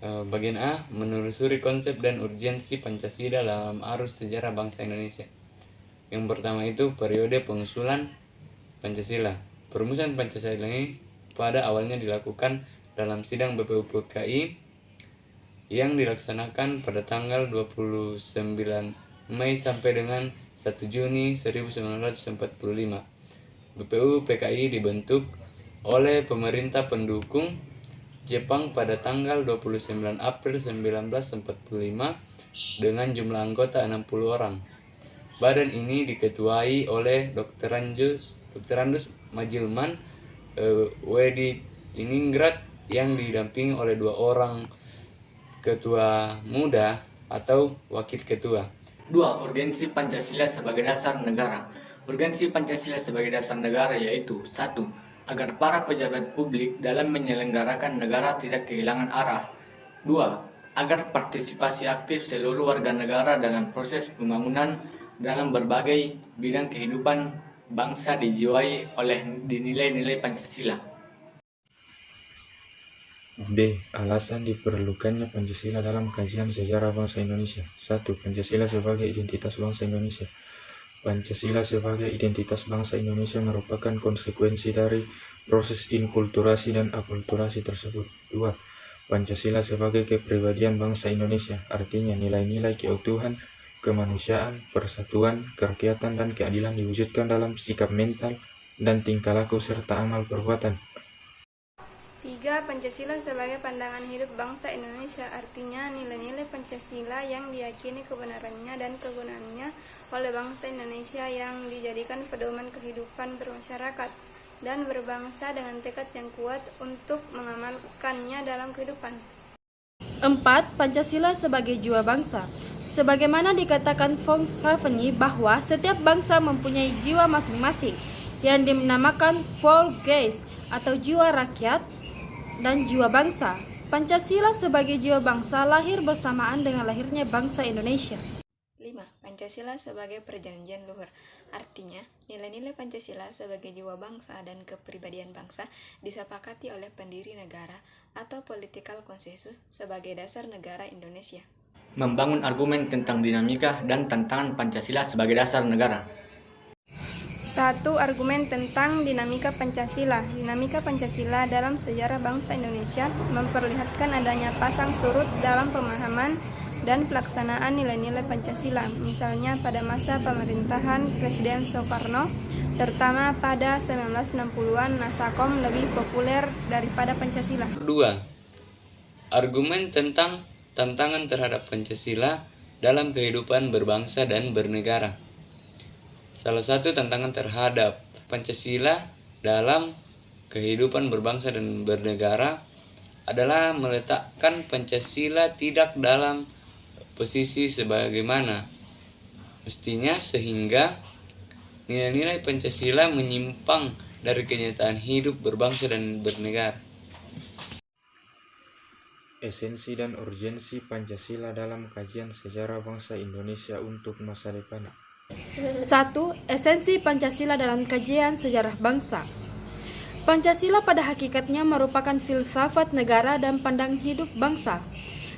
Bagian A, menelusuri konsep dan urgensi Pancasila dalam arus sejarah bangsa Indonesia. Yang pertama itu periode pengusulan Pancasila. Perumusan Pancasila ini pada awalnya dilakukan dalam sidang BPUPKI yang dilaksanakan pada tanggal 29 Mei sampai dengan 1 Juni 1945. BPUPKI dibentuk oleh pemerintah pendukung Jepang pada tanggal 29 April 1945 dengan jumlah anggota 60 orang. Badan ini diketuai oleh Dr. Andus Majilman Wediningrat yang didampingi oleh 2 orang ketua muda atau wakil ketua. 2. Urgensi Pancasila sebagai dasar negara. Urgensi Pancasila sebagai dasar negara yaitu 1. Agar para pejabat publik dalam menyelenggarakan negara tidak kehilangan arah. 2. Agar partisipasi aktif seluruh warga negara dalam proses pembangunan dalam berbagai bidang kehidupan bangsa dijiwai oleh nilai-nilai Pancasila. B. Alasan diperlukannya Pancasila dalam kajian sejarah bangsa Indonesia. 1. Pancasila sebagai identitas bangsa Indonesia. Pancasila sebagai identitas bangsa Indonesia merupakan konsekuensi dari proses inkulturasi dan akulturasi tersebut. 2. Pancasila sebagai kepribadian bangsa Indonesia, artinya nilai-nilai keutuhan, kemanusiaan, persatuan, kerakyatan, dan keadilan diwujudkan dalam sikap mental dan tingkah laku serta amal perbuatan. 3. Pancasila sebagai pandangan hidup bangsa Indonesia, artinya nilai-nilai Pancasila yang diyakini kebenarannya dan kegunaannya oleh bangsa Indonesia yang dijadikan pedoman kehidupan bermasyarakat dan berbangsa dengan tekad yang kuat untuk mengamalkannya dalam kehidupan. 4. Pancasila sebagai jiwa bangsa. Sebagaimana dikatakan von Savigny bahwa setiap bangsa mempunyai jiwa masing-masing yang dinamakan Volksgeist atau jiwa rakyat dan jiwa bangsa. Pancasila sebagai jiwa bangsa lahir bersamaan dengan lahirnya bangsa Indonesia. 5. Pancasila sebagai perjanjian luhur, artinya nilai-nilai Pancasila sebagai jiwa bangsa dan kepribadian bangsa disepakati oleh pendiri negara atau political consensus sebagai dasar negara Indonesia. Membangun argumen tentang dinamika dan tantangan Pancasila sebagai dasar negara. 1. Argumen tentang dinamika Pancasila. Dinamika Pancasila dalam sejarah bangsa Indonesia memperlihatkan adanya pasang surut dalam pemahaman dan pelaksanaan nilai-nilai Pancasila. Misalnya pada masa pemerintahan Presiden Soekarno, terutama pada 1960-an, Nasakom lebih populer daripada Pancasila. 2. Argumen tentang tantangan terhadap Pancasila dalam kehidupan berbangsa dan bernegara. Salah satu tantangan terhadap Pancasila dalam kehidupan berbangsa dan bernegara adalah meletakkan Pancasila tidak dalam posisi sebagaimana mestinya sehingga nilai-nilai Pancasila menyimpang dari kenyataan hidup berbangsa dan bernegara. Esensi dan urgensi Pancasila dalam kajian sejarah bangsa Indonesia untuk masa depan. 1. Esensi Pancasila dalam kajian sejarah bangsa. Pancasila pada hakikatnya merupakan filsafat negara dan pandang hidup bangsa.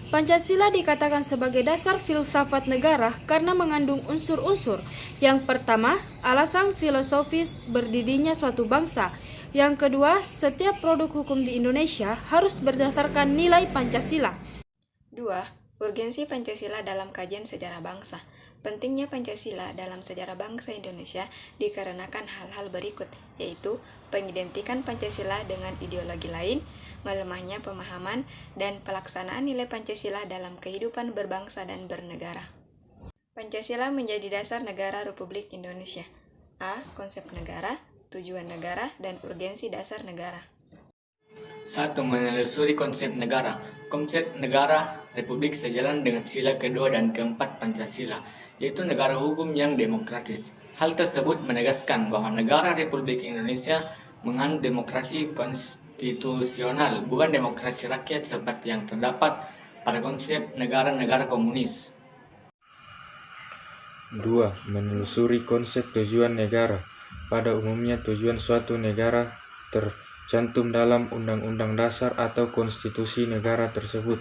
Pancasila dikatakan sebagai dasar filsafat negara karena mengandung unsur-unsur. Yang pertama, alasan filosofis berdirinya suatu bangsa. Yang kedua, setiap produk hukum di Indonesia harus berdasarkan nilai Pancasila. 2. Urgensi Pancasila dalam kajian sejarah bangsa. Pentingnya Pancasila dalam sejarah bangsa Indonesia dikarenakan hal-hal berikut, yaitu pengidentikan Pancasila dengan ideologi lain, melemahnya pemahaman dan pelaksanaan nilai Pancasila dalam kehidupan berbangsa dan bernegara. Pancasila menjadi dasar negara Republik Indonesia. A. Konsep negara, tujuan negara, dan urgensi dasar negara. 1. Menelusuri konsep negara. Konsep negara Republik sejalan dengan sila kedua dan keempat Pancasila, yaitu negara hukum yang demokratis. Hal tersebut menegaskan bahwa negara Republik Indonesia menganut demokrasi konstitusional, bukan demokrasi rakyat seperti yang terdapat pada konsep negara-negara komunis. 2. Menelusuri konsep tujuan negara. Pada umumnya tujuan suatu negara tercantum dalam Undang-Undang Dasar atau konstitusi negara tersebut.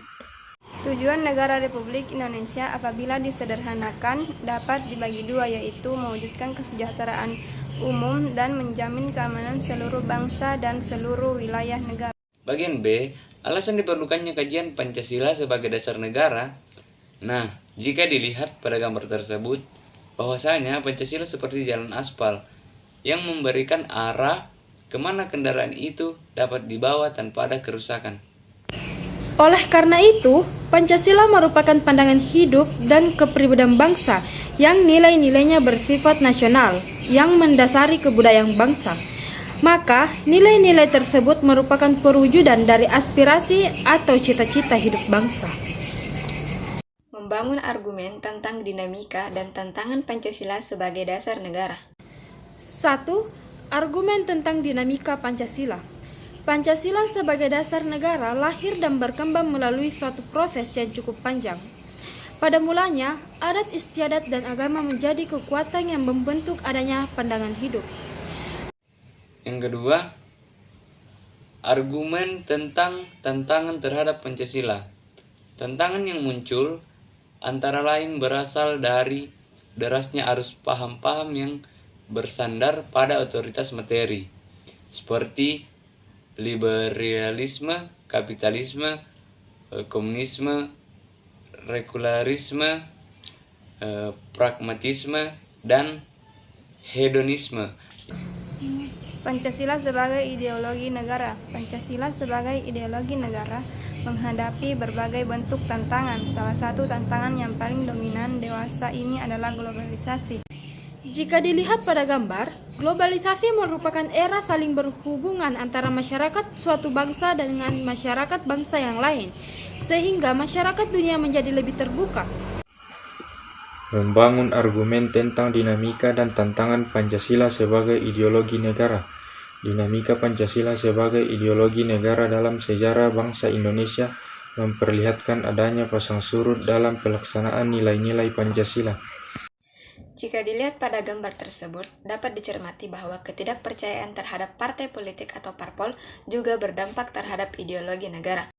Tujuan negara Republik Indonesia apabila disederhanakan dapat dibagi dua, yaitu mewujudkan kesejahteraan umum dan menjamin keamanan seluruh bangsa dan seluruh wilayah negara. Bagian B, alasan diperlukannya kajian Pancasila sebagai dasar negara. Nah, jika dilihat pada gambar tersebut, bahwasanya Pancasila seperti jalan aspal yang memberikan arah kemana kendaraan itu dapat dibawa tanpa ada kerusakan. Oleh karena itu, Pancasila merupakan pandangan hidup dan kepribadian bangsa yang nilai-nilainya bersifat nasional, yang mendasari kebudayaan bangsa. Maka, nilai-nilai tersebut merupakan perwujudan dari aspirasi atau cita-cita hidup bangsa. Membangun argumen tentang dinamika dan tantangan Pancasila sebagai dasar negara. 1. Argumen tentang dinamika Pancasila. Pancasila sebagai dasar negara lahir dan berkembang melalui suatu proses yang cukup panjang. Pada mulanya, adat istiadat dan agama menjadi kekuatan yang membentuk adanya pandangan hidup. Yang kedua, argumen tentang tantangan terhadap Pancasila. Tantangan yang muncul antara lain berasal dari derasnya arus paham-paham yang bersandar pada otoritas materi, seperti liberalisme, kapitalisme, komunisme, sekularisme, pragmatisme, dan hedonisme. Pancasila sebagai ideologi negara. Pancasila sebagai ideologi negara menghadapi berbagai bentuk tantangan. Salah satu tantangan yang paling dominan dewasa ini adalah globalisasi. Jika dilihat pada gambar, globalisasi merupakan era saling berhubungan antara masyarakat suatu bangsa dengan masyarakat bangsa yang lain, sehingga masyarakat dunia menjadi lebih terbuka. Membangun argumen tentang dinamika dan tantangan Pancasila sebagai ideologi negara. Dinamika Pancasila sebagai ideologi negara dalam sejarah bangsa Indonesia memperlihatkan adanya pasang surut dalam pelaksanaan nilai-nilai Pancasila. Jika dilihat pada gambar tersebut, dapat dicermati bahwa ketidakpercayaan terhadap partai politik atau parpol juga berdampak terhadap ideologi negara.